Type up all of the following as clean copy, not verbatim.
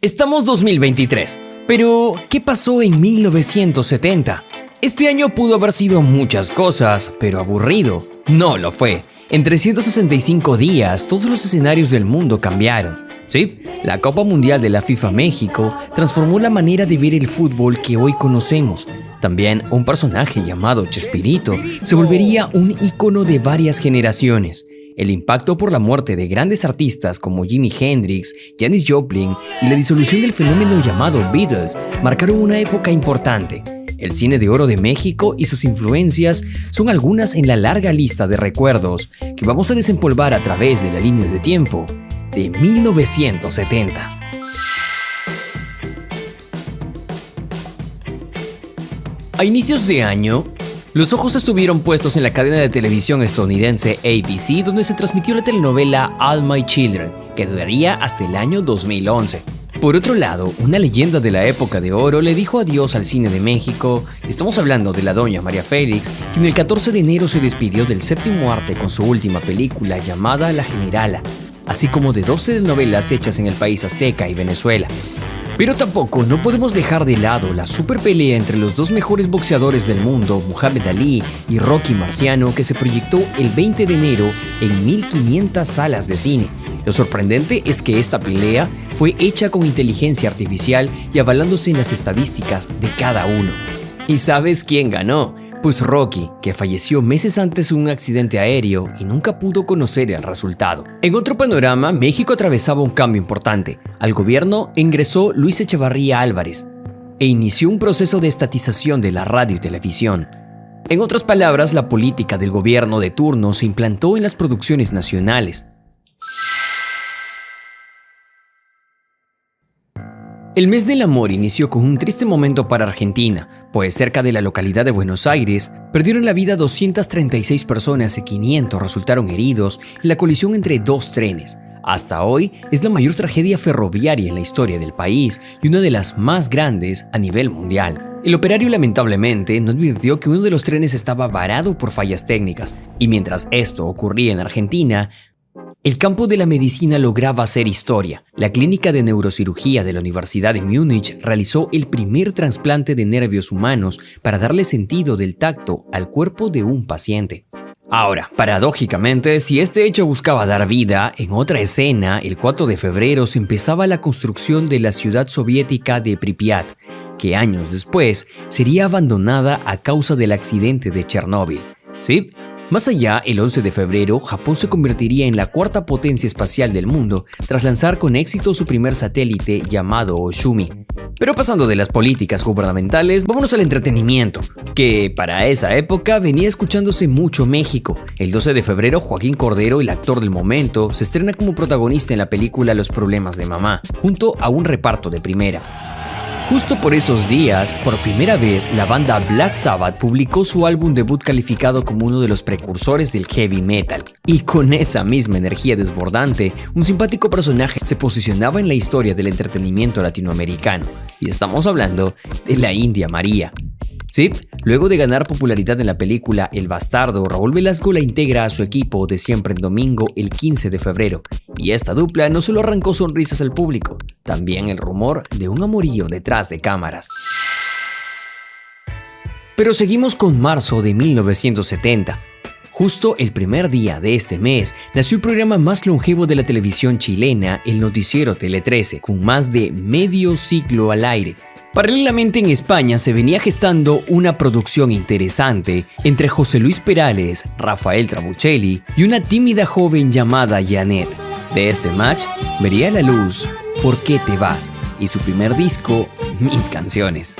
Estamos 2023, pero ¿qué pasó en 1970? Este año pudo haber sido muchas cosas, pero aburrido no lo fue. En 365 días, todos los escenarios del mundo cambiaron. Sí, la Copa Mundial de la FIFA México transformó la manera de ver el fútbol que hoy conocemos. También un personaje llamado Chespirito se volvería un ícono de varias generaciones. El impacto por la muerte de grandes artistas como Jimi Hendrix, Janis Joplin y la disolución del fenómeno llamado Beatles marcaron una época importante. El cine de oro de México y sus influencias son algunas en la larga lista de recuerdos que vamos a desempolvar a través de la línea de tiempo de 1970. A inicios de año, los ojos estuvieron puestos en la cadena de televisión estadounidense ABC, donde se transmitió la telenovela All My Children, que duraría hasta el año 2011. Por otro lado, una leyenda de la época de oro le dijo adiós al cine de México. Estamos hablando de la doña María Félix, quien el 14 de enero se despidió del séptimo arte con su última película llamada La Generala, así como de 2 telenovelas hechas en el país azteca y Venezuela. Pero tampoco no podemos dejar de lado la super pelea entre los dos mejores boxeadores del mundo, Muhammad Ali y Rocky Marciano, que se proyectó el 20 de enero en 1500 salas de cine. Lo sorprendente es que esta pelea fue hecha con inteligencia artificial y avalándose en las estadísticas de cada uno. ¿Y sabes quién ganó? Pues Rocky, que falleció meses antes en un accidente aéreo y nunca pudo conocer el resultado. En otro panorama, México atravesaba un cambio importante. Al gobierno ingresó Luis Echevarría Álvarez e inició un proceso de estatización de la radio y televisión. En otras palabras, la política del gobierno de turno se implantó en las producciones nacionales. El mes del amor inició con un triste momento para Argentina, pues cerca de la localidad de Buenos Aires perdieron la vida 236 personas y 500 resultaron heridos en la colisión entre dos trenes. Hasta hoy es la mayor tragedia ferroviaria en la historia del país y una de las más grandes a nivel mundial. El operario lamentablemente no advirtió que uno de los trenes estaba varado por fallas técnicas, y mientras esto ocurría en Argentina, el campo de la medicina lograba hacer historia. La clínica de neurocirugía de la Universidad de Múnich realizó el primer trasplante de nervios humanos para darle sentido del tacto al cuerpo de un paciente. Ahora, paradójicamente, si este hecho buscaba dar vida, en otra escena, el 4 de febrero se empezaba la construcción de la ciudad soviética de Pripyat, que años después sería abandonada a causa del accidente de Chernóbil. ¿Sí? Más allá, el 11 de febrero, Japón se convertiría en la cuarta potencia espacial del mundo tras lanzar con éxito su primer satélite llamado Oshumi. Pero pasando de las políticas gubernamentales, vámonos al entretenimiento, que para esa época venía escuchándose mucho México. El 12 de febrero, Joaquín Cordero, el actor del momento, se estrena como protagonista en la película Los Problemas de Mamá, junto a un reparto de primera. Justo por esos días, por primera vez, la banda Black Sabbath publicó su álbum debut calificado como uno de los precursores del heavy metal. Y con esa misma energía desbordante, un simpático personaje se posicionaba en la historia del entretenimiento latinoamericano. Y estamos hablando de la India María. Sí, luego de ganar popularidad en la película El Bastardo, Raúl Velasco la integra a su equipo de Siempre en Domingo el 15 de febrero. Y esta dupla no solo arrancó sonrisas al público, también el rumor de un amorío detrás de cámaras. Pero seguimos con marzo de 1970. Justo el primer día de este mes nació el programa más longevo de la televisión chilena, el noticiero Tele 13, con más de medio siglo al aire. Paralelamente en España se venía gestando una producción interesante entre José Luis Perales, Rafael Trabuchelli y una tímida joven llamada Janet. De este match vería la luz ¿Por qué te vas? Y su primer disco, Mis Canciones.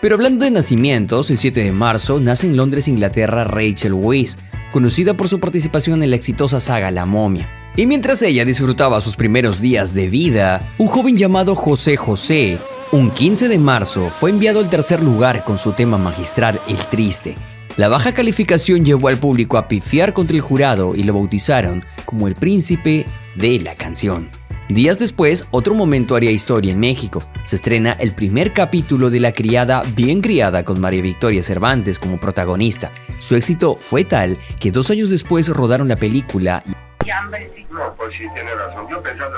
Pero hablando de nacimientos, el 7 de marzo nace en Londres, Inglaterra, Rachel Weisz, conocida por su participación en la exitosa saga La Momia. Y mientras ella disfrutaba sus primeros días de vida, un joven llamado José José, un 15 de marzo, fue enviado al tercer lugar con su tema magistral El Triste. La baja calificación llevó al público a pifiar contra el jurado y lo bautizaron como el príncipe de la canción. Días después, otro momento haría historia en México. Se estrena el primer capítulo de La Criada Bien Criada con María Victoria Cervantes como protagonista. Su éxito fue tal que 2 años después rodaron la película. No, pues sí, tiene razón. Yo pensando,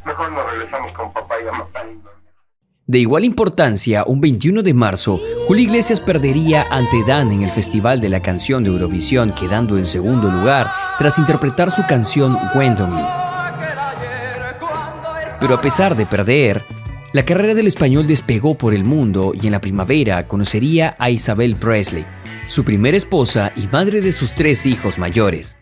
Mejor nos regresamos con papá y mamá. De igual importancia, un 21 de marzo, Julio Iglesias perdería ante Dan en el Festival de la Canción de Eurovisión, quedando en segundo lugar tras interpretar su canción Wendell. Pero a pesar de perder, la carrera del español despegó por el mundo y en la primavera conocería a Isabel Presley, su primera esposa y madre de sus 3 hijos mayores.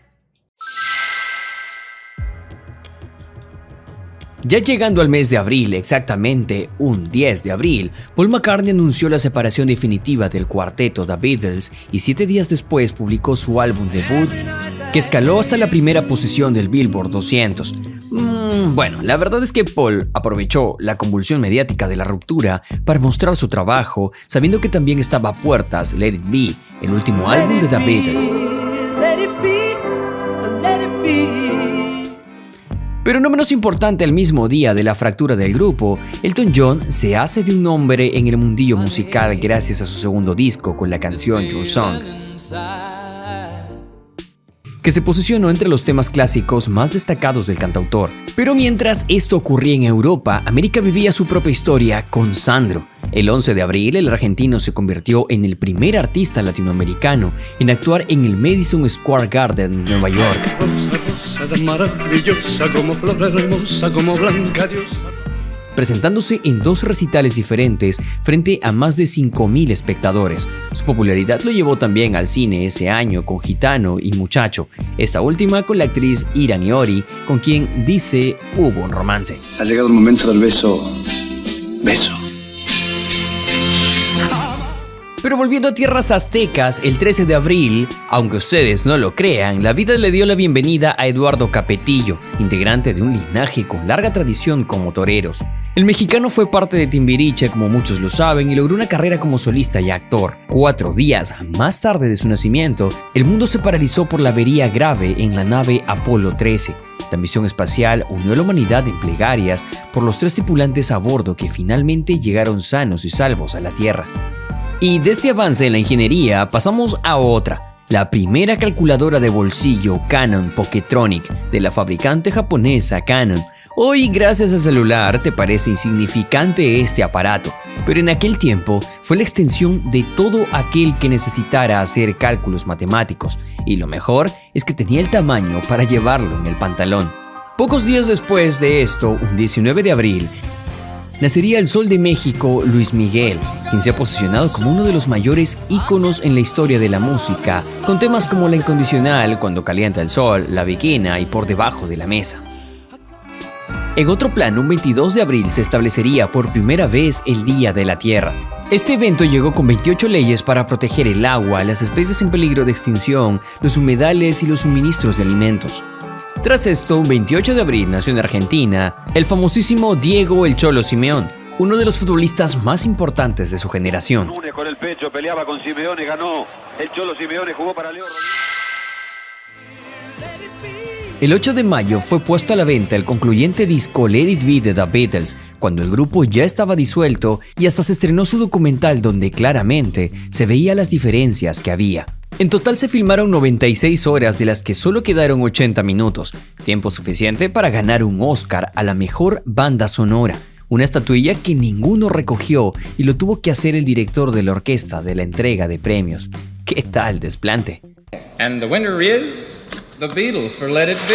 Ya llegando al mes de abril, exactamente un 10 de abril, Paul McCartney anunció la separación definitiva del cuarteto The Beatles y 7 días después publicó su álbum debut, que escaló hasta la primera posición del Billboard 200. Bueno, la verdad es que Paul aprovechó la convulsión mediática de la ruptura para mostrar su trabajo, sabiendo que también estaba a puertas Let It Be, el último álbum de The Beatles. Pero no menos importante, el mismo día de la fractura del grupo, Elton John se hace de un nombre en el mundillo musical gracias a su segundo disco con la canción Your Song, que se posicionó entre los temas clásicos más destacados del cantautor. Pero mientras esto ocurría en Europa, América vivía su propia historia con Sandro. El 11 de abril, el argentino se convirtió en el primer artista latinoamericano en actuar en el Madison Square Garden en Nueva York, presentándose en 2 recitales diferentes frente a más de 5,000 espectadores. Su popularidad lo llevó también al cine ese año con Gitano y Muchacho, esta última con la actriz Irán Iori, con quien dice hubo un romance. Ha llegado el momento del beso. Pero volviendo a tierras aztecas, el 13 de abril, aunque ustedes no lo crean, la vida le dio la bienvenida a Eduardo Capetillo, integrante de un linaje con larga tradición como toreros. El mexicano fue parte de Timbiriche, como muchos lo saben, y logró una carrera como solista y actor. 4 días más tarde de su nacimiento, el mundo se paralizó por la avería grave en la nave Apolo 13. La misión espacial unió a la humanidad en plegarias por los 3 tripulantes a bordo que finalmente llegaron sanos y salvos a la Tierra. Y de este avance en la ingeniería pasamos a otra, la primera calculadora de bolsillo Canon Poketronic de la fabricante japonesa Canon. Hoy, gracias al celular, te parece insignificante este aparato, pero en aquel tiempo fue la extensión de todo aquel que necesitara hacer cálculos matemáticos, y lo mejor es que tenía el tamaño para llevarlo en el pantalón. Pocos días después de esto, un 19 de abril, nacería el Sol de México Luis Miguel, quien se ha posicionado como uno de los mayores íconos en la historia de la música, con temas como La Incondicional, Cuando Calienta el Sol, La Bikina y Por Debajo de la Mesa. En otro plano, un 22 de abril se establecería por primera vez el Día de la Tierra. Este evento llegó con 28 leyes para proteger el agua, las especies en peligro de extinción, los humedales y los suministros de alimentos. Tras esto, un 28 de abril nació en Argentina el famosísimo Diego El Cholo Simeone, uno de los futbolistas más importantes de su generación. Con el pecho peleaba con Simeone, ganó. El Cholo Simeone jugó para Leo Rodríguez. El 8 de mayo fue puesto a la venta el concluyente disco Let It Be de The Beatles, cuando el grupo ya estaba disuelto y hasta se estrenó su documental donde claramente se veía las diferencias que había. En total se filmaron 96 horas, de las que solo quedaron 80 minutos, tiempo suficiente para ganar un Oscar a la mejor banda sonora, una estatuilla que ninguno recogió y lo tuvo que hacer el director de la orquesta de la entrega de premios. ¿Qué tal desplante? And the winner is The Beatles for Let It Be.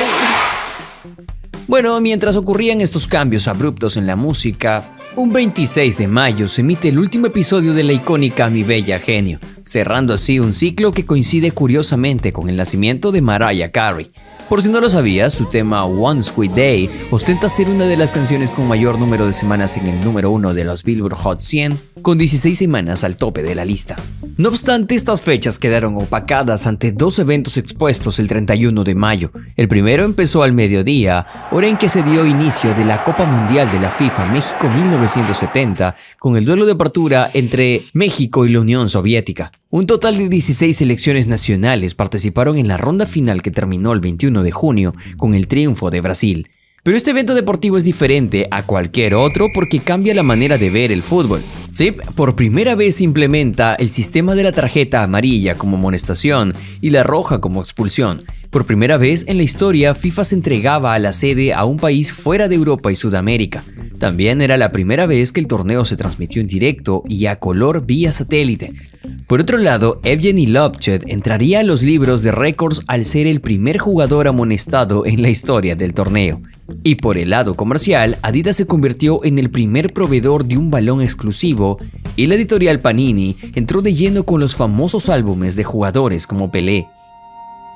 Bueno, mientras ocurrían estos cambios abruptos en la música, un 26 de mayo se emite el último episodio de la icónica Mi Bella Genio, cerrando así un ciclo que coincide curiosamente con el nacimiento de Mariah Carey. Por si no lo sabías, su tema One Sweet Day ostenta ser una de las canciones con mayor número de semanas en el número 1 de los Billboard Hot 100, con 16 semanas al tope de la lista. No obstante, estas fechas quedaron opacadas ante 2 eventos expuestos el 31 de mayo. El primero empezó al mediodía, hora en que se dio inicio de la Copa Mundial de la FIFA México 1970, con el duelo de apertura entre México y la Unión Soviética. Un total de 16 selecciones nacionales participaron en la ronda final que terminó el 21 de junio con el triunfo de Brasil. Pero este evento deportivo es diferente a cualquier otro porque cambia la manera de ver el fútbol. Sí, por primera vez se implementa el sistema de la tarjeta amarilla como amonestación y la roja como expulsión. Por primera vez en la historia, FIFA se entregaba a la sede a un país fuera de Europa y Sudamérica. También era la primera vez que el torneo se transmitió en directo y a color vía satélite. Por otro lado, Evgeny Lobchet entraría a los libros de récords al ser el primer jugador amonestado en la historia del torneo. Y por el lado comercial, Adidas se convirtió en el primer proveedor de un balón exclusivo y la editorial Panini entró de lleno con los famosos álbumes de jugadores como Pelé.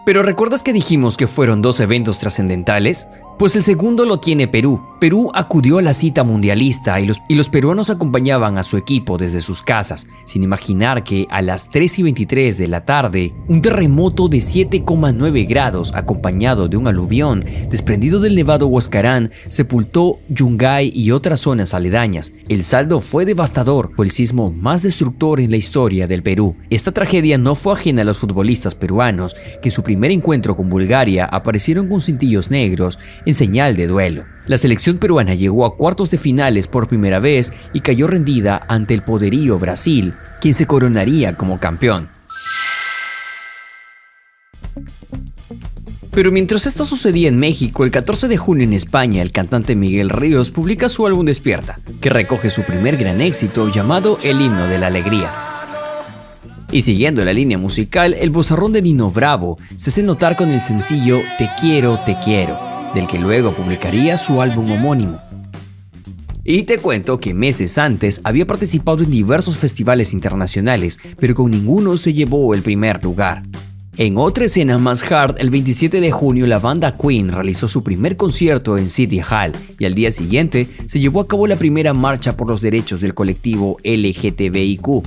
¿Pero recuerdas que dijimos que fueron dos eventos trascendentales? Pues el segundo lo tiene Perú. Perú acudió a la cita mundialista y los peruanos acompañaban a su equipo desde sus casas, sin imaginar que a las 3:23 de la tarde, un terremoto de 7,9 grados acompañado de un aluvión desprendido del nevado Huascarán sepultó Yungay y otras zonas aledañas. El saldo fue devastador, fue el sismo más destructor en la historia del Perú. Esta tragedia no fue ajena a los futbolistas peruanos, que en su primer encuentro con Bulgaria aparecieron con cintillos negros en señal de duelo. La selección peruana llegó a cuartos de finales por primera vez y cayó rendida ante el poderío Brasil, quien se coronaría como campeón. Pero mientras esto sucedía en México, el 14 de junio en España, el cantante Miguel Ríos publica su álbum Despierta, que recoge su primer gran éxito llamado El Himno de la Alegría. Y siguiendo la línea musical, el vozarrón de Nino Bravo se hace notar con el sencillo Te quiero, del que luego publicaría su álbum homónimo. Y te cuento que meses antes había participado en diversos festivales internacionales, pero con ninguno se llevó el primer lugar. En otra escena más hard, el 27 de junio la banda Queen realizó su primer concierto en City Hall y al día siguiente se llevó a cabo la primera marcha por los derechos del colectivo LGTBIQ.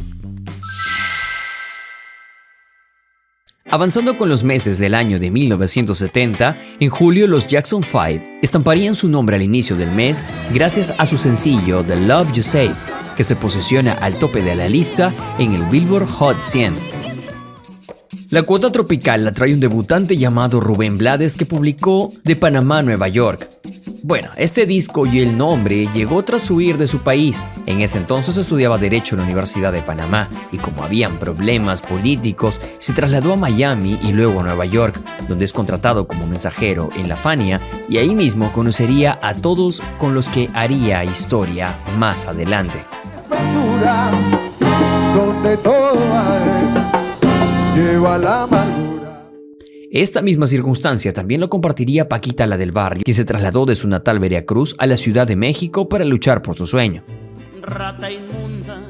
Avanzando con los meses del año de 1970, en julio los Jackson 5 estamparían su nombre al inicio del mes gracias a su sencillo The Love You Save, que se posiciona al tope de la lista en el Billboard Hot 100. La cuota tropical la trae un debutante llamado Rubén Blades que publicó De Panamá a Nueva York. Bueno, este disco y el nombre llegó tras huir de su país. En ese entonces estudiaba Derecho en la Universidad de Panamá y como habían problemas políticos, se trasladó a Miami y luego a Nueva York, donde es contratado como mensajero en la Fania y ahí mismo conocería a todos con los que haría historia más adelante. Donde todo lleva la amargura. Esta misma circunstancia también lo compartiría Paquita la del Barrio, quien se trasladó de su natal Veracruz a la Ciudad de México para luchar por su sueño. Rata inmunda,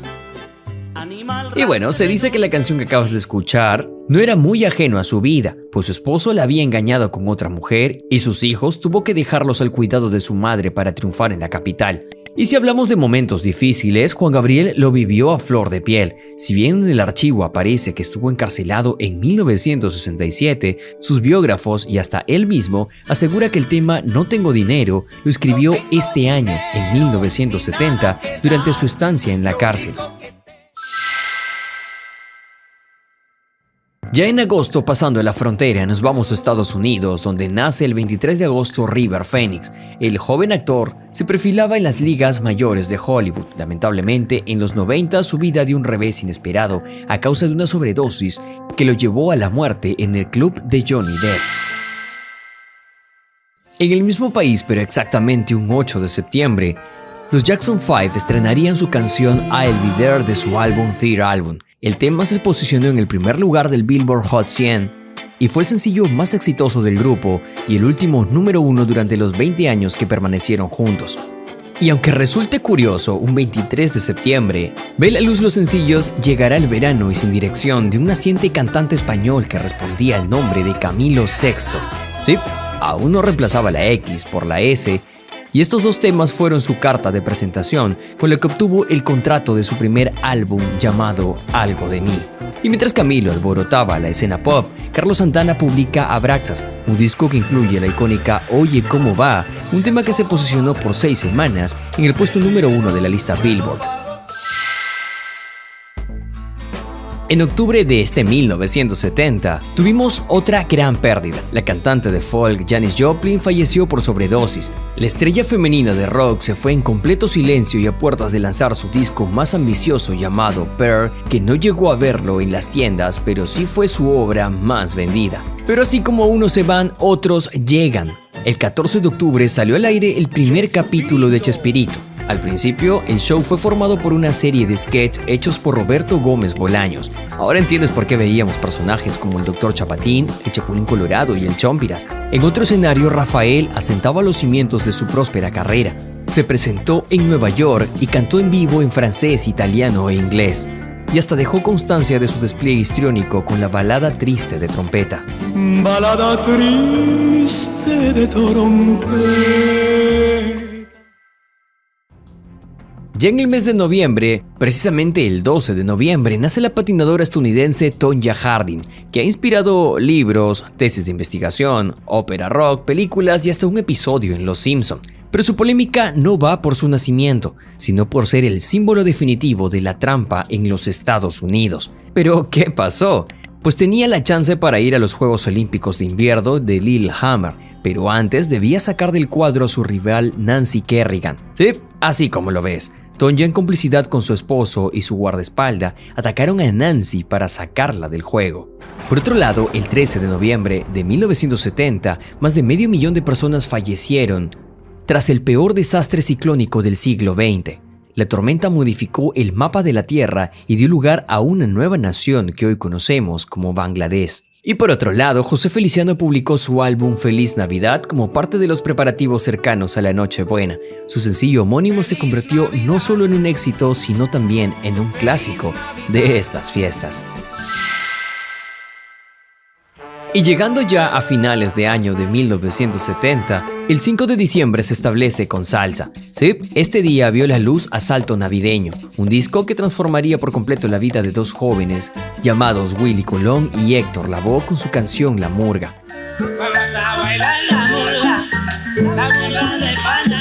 animal. Y bueno, se dice que la canción que acabas de escuchar no era muy ajeno a su vida, pues su esposo la había engañado con otra mujer y sus hijos tuvo que dejarlos al cuidado de su madre para triunfar en la capital. Y si hablamos de momentos difíciles, Juan Gabriel lo vivió a flor de piel. Si bien en el archivo aparece que estuvo encarcelado en 1967, sus biógrafos y hasta él mismo asegura que el tema No tengo dinero lo escribió este año, en 1970, durante su estancia en la cárcel. Ya en agosto, pasando la frontera, nos vamos a Estados Unidos, donde nace el 23 de agosto River Phoenix. El joven actor se perfilaba en las ligas mayores de Hollywood. Lamentablemente, en los 90 su vida dio un revés inesperado a causa de una sobredosis que lo llevó a la muerte en el club de Johnny Depp. En el mismo país, pero exactamente un 8 de septiembre, los Jackson 5 estrenarían su canción I'll Be There de su álbum Third Album. El tema se posicionó en el primer lugar del Billboard Hot 100 y fue el sencillo más exitoso del grupo y el último número 1 durante los 20 años que permanecieron juntos. Y aunque resulte curioso, un 23 de septiembre, ve la luz los sencillos Llegará el verano y Sin dirección de un naciente cantante español que respondía al nombre de Camilo VI. Sí, aún no reemplazaba la X por la S. Y estos dos temas fueron su carta de presentación, con la que obtuvo el contrato de su primer álbum llamado Algo de mí. Y mientras Camilo alborotaba la escena pop, Carlos Santana publica Abraxas, un disco que incluye la icónica Oye ¿Cómo va?, un tema que se posicionó por 6 semanas en el puesto número 1 de la lista Billboard. En octubre de este 1970, tuvimos otra gran pérdida. La cantante de folk Janis Joplin falleció por sobredosis. La estrella femenina de rock se fue en completo silencio y a puertas de lanzar su disco más ambicioso llamado Pearl, que no llegó a verlo en las tiendas, pero sí fue su obra más vendida. Pero así como unos se van, otros llegan. El 14 de octubre salió al aire el primer capítulo de Chespirito. Al principio, el show fue formado por una serie de sketches hechos por Roberto Gómez Bolaños. Ahora entiendes por qué veíamos personajes como el Dr. Chapatín, el Chapulín Colorado y el Chompiras. En otro escenario, Rafael asentaba los cimientos de su próspera carrera. Se presentó en Nueva York y cantó en vivo en francés, italiano e inglés. Y hasta dejó constancia de su despliegue histriónico con la balada triste de trompeta. Balada triste de trompeta. Ya en el mes de noviembre, precisamente el 12 de noviembre, nace la patinadora estadounidense Tonya Harding, que ha inspirado libros, tesis de investigación, ópera rock, películas y hasta un episodio en Los Simpson. Pero su polémica no va por su nacimiento, sino por ser el símbolo definitivo de la trampa en los Estados Unidos. ¿Pero qué pasó? Pues tenía la chance para ir a los Juegos Olímpicos de Invierno de Lillehammer, pero antes debía sacar del cuadro a su rival Nancy Kerrigan. Sí, así como lo ves. Tonya, en complicidad con su esposo y su guardaespaldas, atacaron a Nancy para sacarla del juego. Por otro lado, el 13 de noviembre de 1970, más de 500.000 de personas fallecieron tras el peor desastre ciclónico del siglo XX. La tormenta modificó el mapa de la Tierra y dio lugar a una nueva nación que hoy conocemos como Bangladesh. Y por otro lado, José Feliciano publicó su álbum Feliz Navidad como parte de los preparativos cercanos a la Nochebuena. Su sencillo homónimo se convirtió no solo en un éxito, sino también en un clásico de estas fiestas. Y llegando ya a finales de año de 1970, el 5 de diciembre se establece con Salsa. Sí, este día vio la luz Asalto Navideño, un disco que transformaría por completo la vida de dos jóvenes llamados Willy Colón y Héctor Lavoe con su canción La Murga.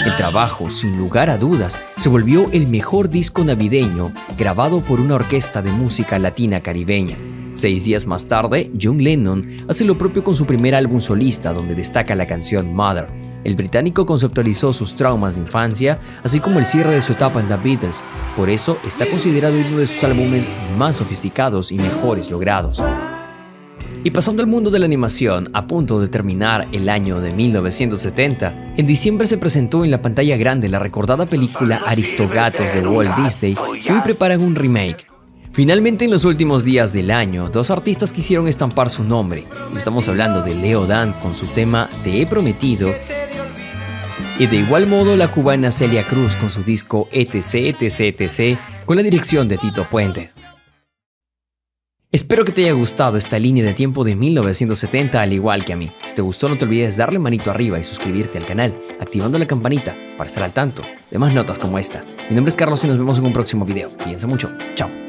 El trabajo, sin lugar a dudas, se volvió el mejor disco navideño grabado por una orquesta de música latina caribeña. 6 días más tarde, John Lennon hace lo propio con su primer álbum solista, donde destaca la canción Mother. El británico conceptualizó sus traumas de infancia, así como el cierre de su etapa en The Beatles. Por eso está considerado uno de sus álbumes más sofisticados y mejores logrados. Y pasando al mundo de la animación, a punto de terminar el año de 1970, en diciembre se presentó en la pantalla grande la recordada película Aristogatos de Walt Disney, que hoy preparan un remake. Finalmente, en los últimos días del año, dos artistas quisieron estampar su nombre. Estamos hablando de Leo Dan con su tema Te he prometido, y de igual modo la cubana Celia Cruz con su disco etc, etc, etc, con la dirección de Tito Puente. Espero que te haya gustado esta línea de tiempo de 1970 al igual que a mí. Si te gustó, no te olvides darle manito arriba y suscribirte al canal, activando la campanita para estar al tanto de más notas como esta. Mi nombre es Carlos y nos vemos en un próximo video. Cuídense mucho. Chao.